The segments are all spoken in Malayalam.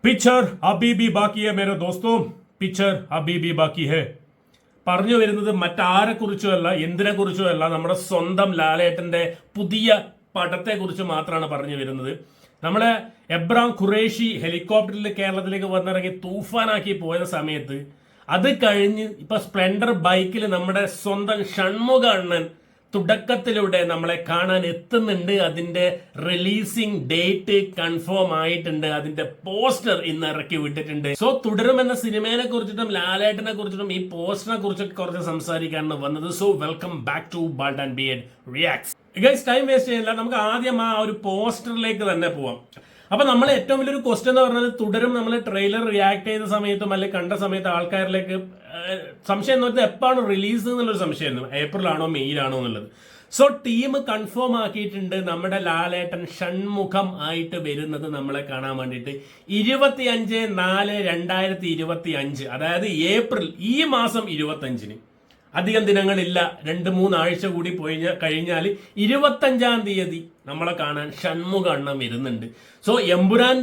പിക്ചർ അബി ബി ബാക്കി ഹെ മേരെ ദോസ്തോ, പിക്ചർ അബി ബി ബാക്കി ഹെ. പറഞ്ഞു വരുന്നത് മറ്റാരെ കുറിച്ചുമല്ല, എന്തിനെ കുറിച്ചുമല്ല, നമ്മുടെ സ്വന്തം ലാലേട്ടന്റെ പുതിയ പടത്തെ കുറിച്ച് മാത്രമാണ് പറഞ്ഞു വരുന്നത്. നമ്മളെ എബ്രാം ഖുറേഷി ഹെലികോപ്റ്ററിൽ കേരളത്തിലേക്ക് വന്നിറങ്ങി തൂഫാനാക്കി പോയ സമയത്ത് അത് കഴിഞ്ഞ് ഇപ്പൊ സ്പ്ലെൻഡർ ബൈക്കിൽ നമ്മുടെ സ്വന്തം ഷൺമുഖ അണ്ണൻ തുടക്കത്തിലൂടെ നമ്മളെ കാണാൻ എത്തുന്നുണ്ട്. അതിന്റെ റിലീസിംഗ് ഡേറ്റ് കൺഫേം ആയിട്ടുണ്ട്. അതിന്റെ പോസ്റ്റർ ഇന്ന് ഇറക്കി വിട്ടിട്ടുണ്ട്. സോ തുടരും എന്ന സിനിമയെ കുറിച്ചിട്ടും ലാലേട്ടനെ കുറിച്ചിട്ടും ഈ പോസ്റ്ററിനെ കുറിച്ചൊക്കെ കുറച്ച് സംസാരിക്കാനാണ് വന്നത്. So welcome back to Bald and Beard Reacts. Guys, time waste ചെയ്യില്ല, നമുക്ക് ആദ്യം ആ ഒരു പോസ്റ്ററിലേക്ക് തന്നെ പോവാം. അപ്പൊ നമ്മൾ ഏറ്റവും വലിയൊരു ക്വസ്റ്റ്യൻ എന്ന് പറഞ്ഞാൽ തുടരും നമ്മൾ ട്രെയിലർ റിയാക്ട് ചെയ്ത സമയത്തും അല്ലെങ്കിൽ കണ്ട സമയത്ത് ആൾക്കാരിലേക്ക് സംശയം എന്ന് പറഞ്ഞാൽ എപ്പോഴാണ് റിലീസ് എന്നുള്ളൊരു സംശയമായിരുന്നു. ഏപ്രിലാണോ മെയ്യിലാണോ എന്നുള്ളത്. സോ ടീം കൺഫേം ആക്കിയിട്ടുണ്ട് നമ്മുടെ ലാലേട്ടൻ ഷൺമുഖം ആയിട്ട് വരുന്നത് നമ്മളെ കാണാൻ വേണ്ടിയിട്ട് 25/4/2025, അതായത് ഏപ്രിൽ ഈ മാസം 25-ന്. അധികം ദിനങ്ങളില്ല, 2-3 ആഴ്ച കൂടി കഴിഞ്ഞാൽ 25-ാം തീയതി നമ്മളെ കാണാൻ ഷൺമുഖ അണ്ണൻ വരുന്നുണ്ട്. സോ എമ്പുരാൻ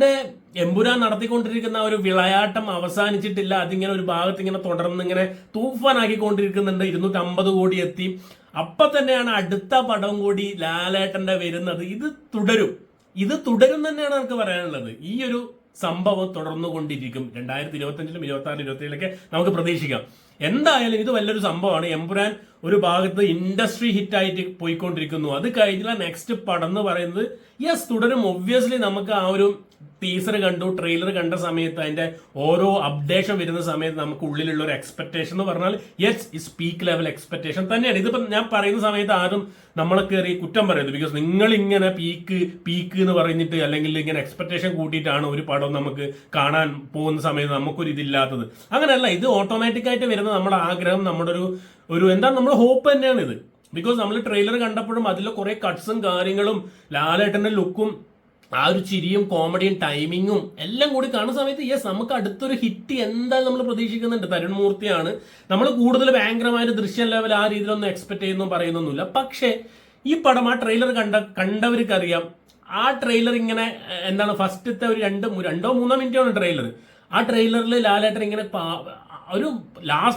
നടത്തിക്കൊണ്ടിരിക്കുന്ന ഒരു വിളയാട്ടം അവസാനിച്ചിട്ടില്ല. അതിങ്ങനെ ഒരു ഭാഗത്ത് ഇങ്ങനെ തുടർന്ന് ഇങ്ങനെ തൂഫാനാക്കിക്കൊണ്ടിരിക്കുന്നുണ്ട്. 250 കോടി എത്തി. അപ്പൊ തന്നെയാണ് അടുത്ത പടം കൂടി ലാലേട്ടന്റെ വരുന്നത്. ഇത് തുടരും തന്നെയാണ് നമുക്ക് പറയാനുള്ളത്. ഈ ഒരു സംഭവം തുടർന്നുകൊണ്ടിരിക്കും. 2025-ലും 26-ലും 27-ലൊക്കെ നമുക്ക് പ്രതീക്ഷിക്കാം. എന്തായാലും ഇത് വലിയൊരു സംഭവമാണ്. എമ്പുരാൻ ഒരു ഭാഗത്ത് ഇൻഡസ്ട്രി ഹിറ്റായിട്ട് പോയിക്കൊണ്ടിരിക്കുന്നു. അത് കഴിഞ്ഞുള്ള നെക്സ്റ്റ് പടം എന്ന് പറയുന്നത് തുടരും. ഒബ്വിയസ്ലി നമുക്ക് ആ ഒരു ടീസർ കണ്ടു, ട്രെയിലർ കണ്ട സമയത്ത് അതിന്റെ ഓരോ അപ്ഡേഷൻ വരുന്ന സമയത്ത് നമുക്ക് ഉള്ളിലുള്ള ഒരു എക്സ്പെക്ടേഷൻ എന്ന് പറഞ്ഞാൽ ഇസ് പീക്ക് ലെവൽ എക്സ്പെക്ടേഷൻ തന്നെയാണ്. ഇതിപ്പോ ഞാൻ പറയുന്ന സമയത്ത് ആരും നമ്മളെ കയറി കുറ്റം പറയുന്നത്. ബിക്കോസ് നിങ്ങൾ ഇങ്ങനെ പീക്ക് എന്ന് പറഞ്ഞിട്ട് അല്ലെങ്കിൽ ഇങ്ങനെ എക്സ്പെക്ടേഷൻ കൂട്ടിയിട്ടാണ് ഒരു പടം നമുക്ക് കാണാൻ പോകുന്ന സമയത്ത് നമുക്കൊരു ഇതില്ലാത്തത്. അങ്ങനെയല്ല, ഇത് ഓട്ടോമാറ്റിക് ആയിട്ട് വരുന്ന നമ്മുടെ ആഗ്രഹം, നമ്മുടെ ഒരു എന്താണ് നമ്മുടെ ഹോപ്പ് തന്നെയാണ് ഇത്. ബിക്കോസ് നമ്മൾ ട്രെയിലർ കണ്ടപ്പോഴും അതിലെ കുറെ കട്ട്സും കാര്യങ്ങളും ലാലേട്ടന്റെ ലുക്കും ആ ഒരു ചിരിയും കോമഡിയും ടൈമിങ്ങും എല്ലാം കൂടി കാണുന്ന സമയത്ത് നമുക്ക് അടുത്തൊരു ഹിറ്റ് എന്തായാലും നമ്മൾ പ്രതീക്ഷിക്കുന്നുണ്ട്. തരുൺ മൂർത്തിയാണ്. നമ്മൾ കൂടുതൽ ഭയങ്കരമായ ദൃശ്യം ലെവൽ ആ രീതിയിലൊന്നും എക്സ്പെക്ട് ചെയ്യുന്നു പറയുന്നൊന്നുമില്ല. പക്ഷേ ഈ പടം ആ ട്രെയിലർ കണ്ടവർക്കറിയാം. ആ ട്രെയിലർ ഇങ്ങനെ എന്താണ് ഫസ്റ്റത്തെ ഒരു 2-3 മിനിറ്റാണ് ട്രെയിലർ. ആ ട്രെയിലറിൽ ലാലേട്ടൻ ഇങ്ങനെ ഒരു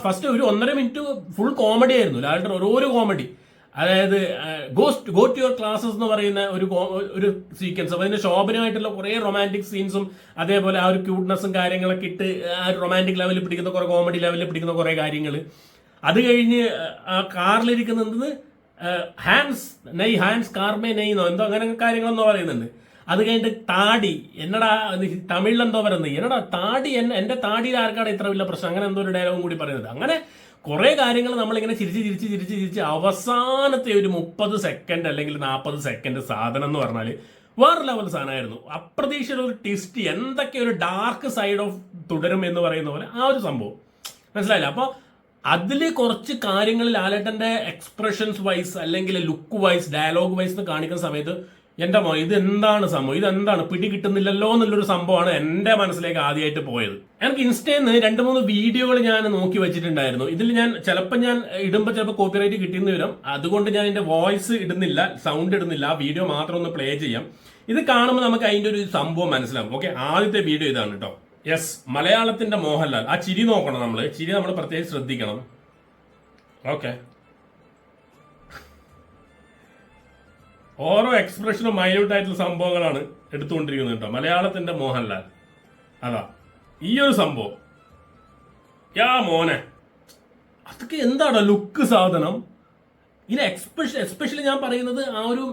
ഫസ്റ്റ് ഒരു 1.5 മിനിറ്റ് ഫുൾ കോമഡി ആയിരുന്നു. ലാലേട്ടൻ ഓരോ കോമഡി, അതായത് ഗോ ടു യുവർ ക്ലാസ്സസ് എന്ന് പറയുന്ന ഒരു സീക്വൻസ്. അപ്പൊ അതിന്റെ ശോഭനമായിട്ടുള്ള കുറെ റൊമാൻറ്റിക് സീൻസും അതേപോലെ ആ ഒരു ക്യൂട്ട്നെസ്സും കാര്യങ്ങളൊക്കെ ഇട്ട് ആ ഒരു റൊമാൻറ്റിക് ലെവലിൽ പിടിക്കുന്ന കുറെ കോമഡി ലെവലിൽ പിടിക്കുന്ന കുറെ കാര്യങ്ങൾ. അത് കഴിഞ്ഞ് ആ കാറിലിരിക്കുന്നത് ഹാൻസ് കാർമേ നെയ്ന്നോ എന്തോ അങ്ങനെ കാര്യങ്ങളെന്നോ പറയുന്നുണ്ട്. അത് കഴിഞ്ഞിട്ട് താടി എന്നടാ തമിഴിലെന്തോ പറയുന്നത്, എന്നടാ താടി എന്റെ താടിയിൽ ആർക്കാണ് ഇത്ര വലിയ പ്രശ്നം, അങ്ങനെ എന്തോ ഒരു ഡയലോഗും കൂടി പറയുന്നത്. അങ്ങനെ കുറെ കാര്യങ്ങൾ നമ്മളിങ്ങനെ ചിരിച്ച് അവസാനത്തെ ഒരു 30 സെക്കൻഡ് അല്ലെങ്കിൽ 40 സെക്കൻഡ് സാധനം എന്ന് പറഞ്ഞാൽ വേറെ ലെവൽ സാധനമായിരുന്നു. അപ്രതീക്ഷിത ഒരു ട്വിസ്റ്റ്, എന്തൊക്കെ ഒരു ഡാർക്ക് സൈഡ് ഓഫ് തുടരും എന്ന് പറയുന്ന പോലെ ആ ഒരു സംഭവം മനസ്സിലായില്ല. അപ്പൊ അതിൽ കുറച്ച് കാര്യങ്ങൾ ലാലേട്ടന്റെ എക്സ്പ്രഷൻസ് വൈസ് അല്ലെങ്കിൽ ലുക്ക് വൈസ് ഡയലോഗ് വൈസ് കാണിക്കുന്ന സമയത്ത് എന്റെ മോ ഇതെന്താണ് സംഭവം, ഇതെന്താണ് പിടി കിട്ടുന്നില്ലല്ലോ എന്നുള്ളൊരു സംഭവമാണ് എന്റെ മനസ്സിലേക്ക് ആദ്യമായിട്ട് പോയത്. എനിക്ക് ഇൻസ്റ്റയിൽ നിന്ന് 2-3 വീഡിയോകൾ ഞാൻ നോക്കി വെച്ചിട്ടുണ്ടായിരുന്നു. ഇതിൽ ഞാൻ ഇടുമ്പോൾ ചിലപ്പോൾ കോപ്പിറൈറ്റ് കിട്ടിയെന്ന് വരും. അതുകൊണ്ട് ഞാൻ എന്റെ വോയിസ് ഇടുന്നില്ല, സൗണ്ട് ഇടുന്നില്ല, ആ വീഡിയോ മാത്രം ഒന്ന് പ്ലേ ചെയ്യാം. ഇത് കാണുമ്പോൾ നമുക്ക് അതിന്റെ ഒരു സംഭവം മനസ്സിലാവും. ഓക്കെ, ആദ്യത്തെ വീഡിയോ ഇതാണ് കേട്ടോ. മലയാളത്തിന്റെ മോഹൻലാൽ. ആ ചിരി നോക്കണം, ചിരി നമ്മൾ പ്രത്യേകം ശ്രദ്ധിക്കണം. ഓക്കെ, ഓരോ എക്സ്പ്രഷനും മൈന്യൂട്ട് ആയിട്ടുള്ള സംഭവങ്ങളാണ് എടുത്തുകൊണ്ടിരിക്കുന്നത് കേട്ടോ. മലയാളത്തിന്റെ മോഹൻലാൽ, അതാ ഈ ഒരു സംഭവം. മോനെ, അതൊക്കെ എന്താണ് ലുക്ക് സാധനം. ഇതിന് എസ്പെഷ്യലി ഞാൻ പറയുന്നത് ആ ഒരു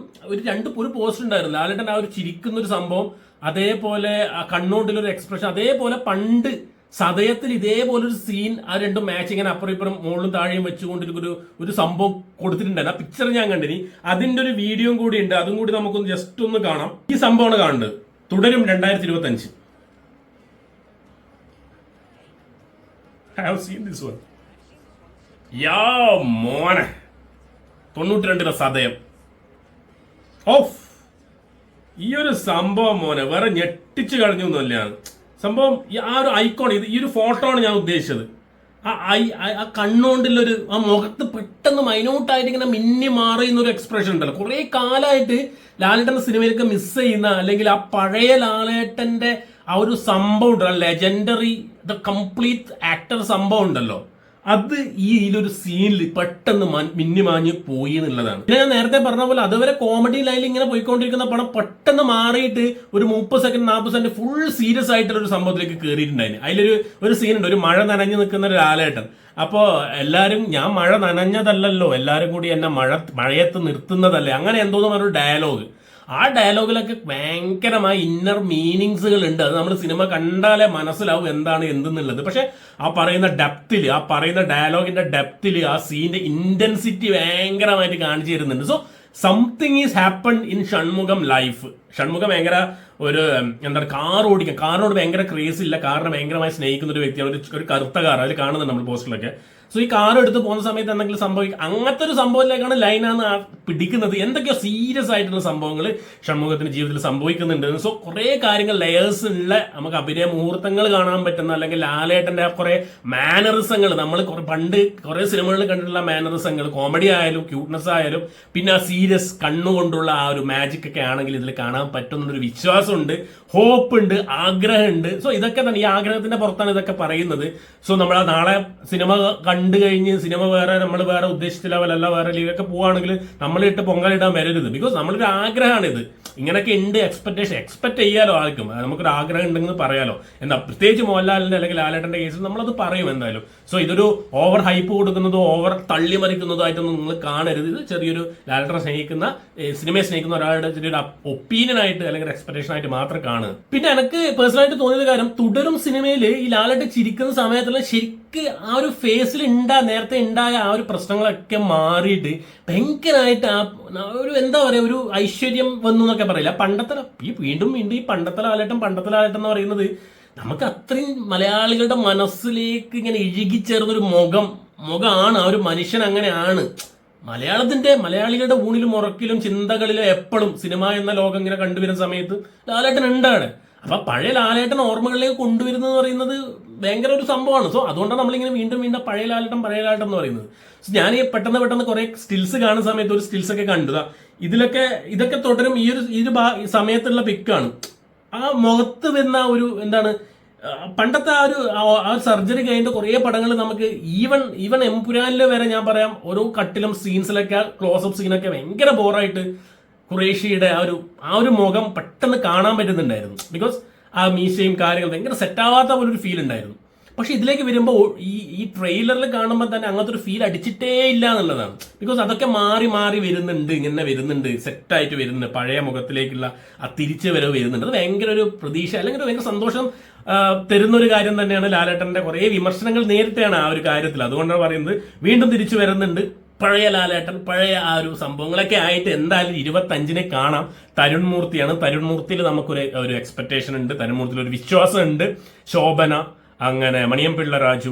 പോസ്റ്റ് ഉണ്ടായിരുന്നു ലാലേട്ടൻ, ആ ഒരു ചിരിക്കുന്ന ഒരു സംഭവം, അതേപോലെ ആ കണ്ണോണ്ടിലൊരു എക്സ്പ്രഷൻ, അതേപോലെ പണ്ട് സതയത്തിൽ ഇതേപോലെ ഒരു സീൻ, ആ രണ്ടും മാച്ച് ഇങ്ങനെ അപ്പുറം ഇപ്പുറം മുകളിലും താഴെയും വെച്ചുകൊണ്ടിരിക്കുന്ന ഒരു സംഭവം കൊടുത്തിട്ടുണ്ടായിരുന്നു. ആ പിക്ചർ ഞാൻ കണ്ടിനി. അതിന്റെ ഒരു വീഡിയോ കൂടി ഉണ്ട്, അതും കൂടി നമുക്കൊന്ന് ജസ്റ്റ് ഒന്ന് കാണാം. ഈ സംഭവമാണ് കാണുന്നത്. തുടരും 2025. Have seen this one. മോനെ, 92 സതയം. ഓഫ്, ഈ ഒരു സംഭവം മോനെ വേറെ ഞെട്ടിച്ചു കളഞ്ഞൊന്നുമല്ല സംഭവം. ആ ഒരു ഐക്കോൺ, ഈ ഒരു ഫോട്ടോ ആണ് ഞാൻ ഉദ്ദേശിച്ചത്. ആ കണ്ണുകൊണ്ടുള്ളൊരു ആ മുഖത്ത് പെട്ടെന്ന് മൈന്യൂട്ടായിട്ട് ഇങ്ങനെ മിന്നി മാറിയുന്ന ഒരു എക്സ്പ്രഷൻ ഉണ്ടല്ലോ. കുറെ കാലമായിട്ട് ലാലേട്ടന്റെ സിനിമയിലൊക്കെ മിസ് ചെയ്യുന്ന, അല്ലെങ്കിൽ ആ പഴയ ലാലേട്ടന്റെ ആ ഒരു സംഭവം ഉണ്ടല്ലോ, ലെജൻഡറി ദ കംപ്ലീറ്റ് ആക്ടർ സംഭവം ഉണ്ടല്ലോ, അത് ഈ ഇതിലൊരു സീനിൽ പെട്ടെന്ന് മിന്നിമാഞ്ഞ് പോയി എന്നുള്ളതാണ്. പിന്നെ ഞാൻ നേരത്തെ പറഞ്ഞ പോലെ അതുവരെ കോമഡി ലൈനിൽ ഇങ്ങനെ പോയിക്കൊണ്ടിരിക്കുന്ന പടം പെട്ടെന്ന് മാറിയിട്ട് ഒരു 30 സെക്കൻഡ് 40 സെക്കൻഡ് ഫുൾ സീരിയസ് ആയിട്ടുള്ള ഒരു സംഭവത്തിലേക്ക് കയറിയിട്ടുണ്ടായിരുന്നു. അതിലൊരു സീനുണ്ട്, ഒരു മഴ നനഞ്ഞു നിൽക്കുന്ന ഒരു ലാലേട്ടൻ. അപ്പോ എല്ലാരും ഞാൻ മഴ നനഞ്ഞതല്ലല്ലോ, എല്ലാരും കൂടി എന്നെ മഴയത്ത് നിർത്തുന്നതല്ലേ, അങ്ങനെ എന്തോന്നും ഒരു ഡയലോഗ്. ആ ഡയലോഗിലൊക്കെ ഭയങ്കരമായ ഇന്നർ മീനിങ്സുകൾ ഉണ്ട്. അത് നമ്മൾ സിനിമ കണ്ടാലേ മനസ്സിലാവും എന്താണ് എന്തെന്നുള്ളത്. പക്ഷെ ആ പറയുന്ന ഡെപ്തില്, ആ പറയുന്ന ഡയലോഗിന്റെ ഡെപ്തില്, ആ സീന്റെ ഇന്റൻസിറ്റി ഭയങ്കരമായിട്ട് കാണിച്ചു തരുന്നുണ്ട്. So something is happen in Shanmugham life. Shanmugham ഭയങ്കര ഒരു എന്താണ്, കാറിനോട് ഭയങ്കര ക്രേസ് ഇല്ല, കാറിനെ ഭയങ്കരമായി സ്നേഹിക്കുന്ന ഒരു വ്യക്തിയാണ്. ഒരു കറുത്ത കാർ അതിൽ കാണുന്നുണ്ട് നമ്മൾ പോസ്റ്ററിലൊക്കെ. സോ ഈ കാർ എടുത്ത് പോകുന്ന സമയത്ത് എന്തെങ്കിലും സംഭവിക്കും, അങ്ങനത്തെ ഒരു സംഭവത്തിലേക്കാണ് ലൈനാണ് പിടിക്കുന്നത്. എന്തൊക്കെയോ സീരിയസ് ആയിട്ടുള്ള സംഭവങ്ങൾ ഷൺമുഖത്തിന്റെ ജീവിതത്തിൽ സംഭവിക്കുന്നുണ്ട്. സോ കുറെ കാര്യങ്ങൾ ലെയേഴ്സ് ഉള്ള, നമുക്ക് അഭിനയ മുഹൂർത്തങ്ങൾ കാണാൻ പറ്റുന്ന, അല്ലെങ്കിൽ ലാലേട്ടന്റെ കുറെ മാനറിസങ്ങൾ, നമ്മൾ പണ്ട് കുറെ സിനിമകളിൽ കണ്ടിട്ടുള്ള മാനറിസങ്ങൾ, കോമഡി ആയാലും ക്യൂട്ട്നെസ് ആയാലും, പിന്നെ ആ സീരിയസ് കണ്ണുകൊണ്ടുള്ള ആ ഒരു മാജിക് ഒക്കെ ആണെങ്കിൽ ഇതിൽ കാണാൻ പറ്റുന്നൊരു വിശ്വാസമുണ്ട്, ഹോപ്പ് ഉണ്ട്, ആഗ്രഹമുണ്ട്. സോ ഇതൊക്കെ തന്നെ, ഈ ആഗ്രഹത്തിന്റെ പുറത്താണ് ഇതൊക്കെ പറയുന്നത്. സോ നമ്മൾ നാളെ സിനിമ കണ്ടു കഴിഞ്ഞ് സിനിമ നമ്മൾ വേറെ ഉദ്ദേശിച്ച ലെവലല്ല, വേറെ ലീഗൊക്കെ പോവുകയാണെങ്കിൽ നമ്മളിട്ട് പൊങ്കലിടാൻ വരരുത്. ബിക്കോസ് നമ്മളൊരു ആഗ്രഹമാണ് ഇത്. ഇങ്ങനെയൊക്കെ ഉണ്ട്, എക്സ്പെക്ട് ചെയ്യാലോ ആർക്കും, നമുക്കൊരു ആഗ്രഹം ഉണ്ടെന്ന് പറയാലോ. എന്താ പ്രത്യേകിച്ച് മോഹൻലാലിന്റെ അല്ലെങ്കിൽ ലാലേട്ടന്റെ കേസിൽ നമ്മളത് പറയും എന്തായാലും. സോ ഇതൊരു ഓവർ ഹൈപ്പ് കൊടുക്കുന്നതോ ഓവർ തള്ളിമറിക്കുന്നതോ ആയിട്ടൊന്നും നിങ്ങൾ കാണരുത്. ഇത് ചെറിയൊരു ലാലേട്ടനെ സ്നേഹിക്കുന്ന, സിനിമയെ സ്നേഹിക്കുന്ന ഒരാളുടെ ചെറിയൊരു ഒപ്പീനിയൻ ആയിട്ട് അല്ലെങ്കിൽ എക്സ്പെക്ടേഷൻ ആയിട്ട് മാത്രം കാണുക. പിന്നെ എനിക്ക് പേഴ്സണലായിട്ട് തോന്നിയത് കാര്യം, തുടരും സിനിമയിൽ ഈ ലാലേട്ടൻ ചിരിക്കുന്ന സമയത്തുള്ള ശരിക്ക് ആ ഒരു ഫേസിൽ നേരത്തെ ഉണ്ടായ ആ ഒരു പ്രശ്നങ്ങളൊക്കെ മാറിയിട്ട് ഭയങ്കരമായിട്ട് ആ ഒരു എന്താ പറയാ, ഒരു ഐശ്വര്യം വന്നു എന്നൊക്കെ പറയില്ല. പണ്ടത്തെ വീണ്ടും ഈ പണ്ടത്തെ ലാലേട്ടൻ എന്ന് പറയുന്നത് നമുക്ക് അത്രയും മലയാളികളുടെ മനസ്സിലേക്ക് ഇങ്ങനെ ഇഴുകിച്ചേർന്നൊരു മുഖമാണ്. ആ ഒരു മനുഷ്യൻ അങ്ങനെയാണ്. മലയാളികളുടെ ഊണിലും ഉറക്കിലും ചിന്തകളിലും എപ്പോഴും സിനിമ എന്ന ലോകം ഇങ്ങനെ കണ്ടുവരുന്ന സമയത്ത് ലാലേട്ടൻ ഉണ്ടാണ്. അപ്പൊ പഴയ ലാലേട്ടൻ ഓർമ്മകളിലേക്ക് കൊണ്ടുവരുന്നത് പറയുന്നത് ഭയങ്കര ഒരു സംഭവമാണ്. സോ അതുകൊണ്ടാണ് നമ്മളിങ്ങനെ വീണ്ടും പഴയ ലാലേട്ടൻ എന്ന് പറയുന്നത്. സോ ഞാൻ ഈ പെട്ടെന്ന് കുറെ സ്റ്റിൽസ് കാണുന്ന സമയത്ത് ഒരു സ്റ്റിൽസ് ഒക്കെ കണ്ടു. ഇതൊക്കെ തുടരും. ഈ ഒരു സമയത്തുള്ള പിക്കാണ്. ആ മുഖത്ത് വരുന്ന ഒരു എന്താണ്, പണ്ടത്തെ ആ സർജറി കഴിഞ്ഞിട്ട് കുറെ പടങ്ങൾ നമുക്ക് ഈവൻ എംപുരാനില് വരെ ഞാൻ പറയാം, ഓരോ കട്ടിലും സീൻസിലൊക്കെ ക്ലോസപ്പ് സീനൊക്കെ ഭയങ്കര ബോറായിട്ട് ഖുറേഷിയുടെ ആ ഒരു മുഖം പെട്ടെന്ന് കാണാൻ പറ്റുന്നുണ്ടായിരുന്നു. ബിക്കോസ് ആ മീശയും കാര്യങ്ങൾ ഭയങ്കര സെറ്റാവാത്ത പോലൊരു ഫീൽ ഉണ്ടായിരുന്നു. പക്ഷെ ഇതിലേക്ക് വരുമ്പോൾ ഈ ട്രെയിലറിൽ കാണുമ്പോൾ തന്നെ അങ്ങനത്തെ ഒരു ഫീൽ അടിച്ചിട്ടേ ഇല്ല എന്നുള്ളതാണ്. ബിക്കോസ് അതൊക്കെ മാറി വരുന്നുണ്ട്, ഇങ്ങനെ വരുന്നുണ്ട്, സെറ്റായിട്ട് വരുന്നുണ്ട്, പഴയ മുഖത്തിലേക്കുള്ള ആ തിരിച്ചു വരവ് വരുന്നുണ്ട്. അത് ഭയങ്കര ഒരു പ്രതീക്ഷ അല്ലെങ്കിൽ ഭയങ്കര സന്തോഷം തരുന്നൊരു കാര്യം തന്നെയാണ്. ലാലേട്ടന്റെ കുറെ വിമർശനങ്ങൾ നേരിട്ടാണ് ആ ഒരു കാര്യത്തിൽ. അതുകൊണ്ടാണ് പറയുന്നത് വീണ്ടും തിരിച്ചു വരുന്നുണ്ട് പഴയ ലാലേട്ടൻ, പഴയ ആ ഒരു സംഭവങ്ങളൊക്കെ ആയിട്ട്. എന്തായാലും 25-ന് കാണാം. തരുൺ മൂർത്തിയിൽ നമുക്കൊരു എക്സ്പെക്ടേഷൻ ഉണ്ട്, തരുൺ മൂർത്തിയിൽ ഒരു വിശ്വാസം ഉണ്ട്. ശോഭന, അങ്ങനെ മണിയംപിള്ള രാജു,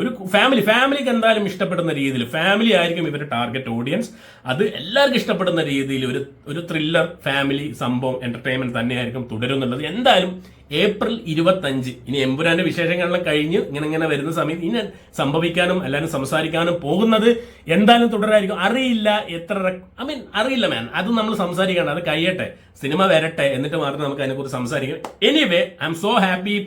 ഒരു ഫാമിലിക്ക് എന്തായാലും ഇഷ്ടപ്പെടുന്ന രീതിയിൽ, ഫാമിലി ആയിരിക്കും ഇവരുടെ ടാർഗറ്റ് ഓഡിയൻസ്. അത് എല്ലാവർക്കും ഇഷ്ടപ്പെടുന്ന രീതിയിൽ ഒരു ത്രില്ലർ ഫാമിലി സംഭവം എന്റർടൈൻമെന്റ് തന്നെയായിരിക്കും തുടരുന്നുള്ളത്. എന്തായാലും ഏപ്രിൽ 25, ഇനി എമ്പുരാന്റെ വിശേഷങ്ങളെല്ലാം കഴിഞ്ഞ് ഇങ്ങനെ വരുന്ന സമയത്ത് ഇനി സംഭവിക്കാനും എല്ലാവരും സംസാരിക്കാനും പോകുന്നത് എന്തായാലും തുടരായിരിക്കും. അറിയില്ല അറിയില്ല മാൻ, അത് നമ്മൾ സംസാരിക്കണം. അത് കഴിയട്ടെ, സിനിമ വരട്ടെ, എന്നിട്ട് മാത്രം നമുക്ക് അതിനെക്കുറിച്ച് സംസാരിക്കാം. Anyway, I'm so happy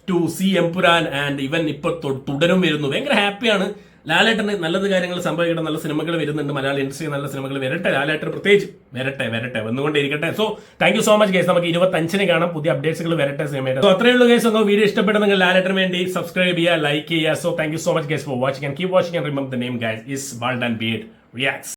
to see Empuraan and even ഇപ്പൊ തുടരും വരുന്നു. ഭയങ്കര ഹാപ്പിയാണ്. ലാലേട്ടന് നല്ലത് കാര്യങ്ങൾ സംഭവിക്കട്ടെ, നല്ല സിനിമകൾ വരുന്നുണ്ട്, മലയാള ഇൻഡസ്ട്രി നല്ല സിനിമകൾ വരട്ടെ, ലാലേട്ടൻ പ്രത്യേകിച്ച് വരട്ടെ വന്നുകൊണ്ടിരിക്കട്ടെ. So thank you so much guys. നമുക്ക് 25-ന് കാണാം, പുതിയ അപ്ഡേറ്റ്സുകൾ വരട്ടെ സിനിമയുടെ. സോ അത്രയേ ഉള്ളൂ ഗൈസ്. വീഡിയോ ഇഷ്ടപ്പെടുന്നെങ്കിൽ ലാലേട്ടന് വേണ്ടി സബ്സ്ക്രൈബ് ചെയ്യുക, ലൈക്ക് ചെയ്യുക. So thank you so much guys for watching and keep watching and remember the name guys is walled and Beard reacts.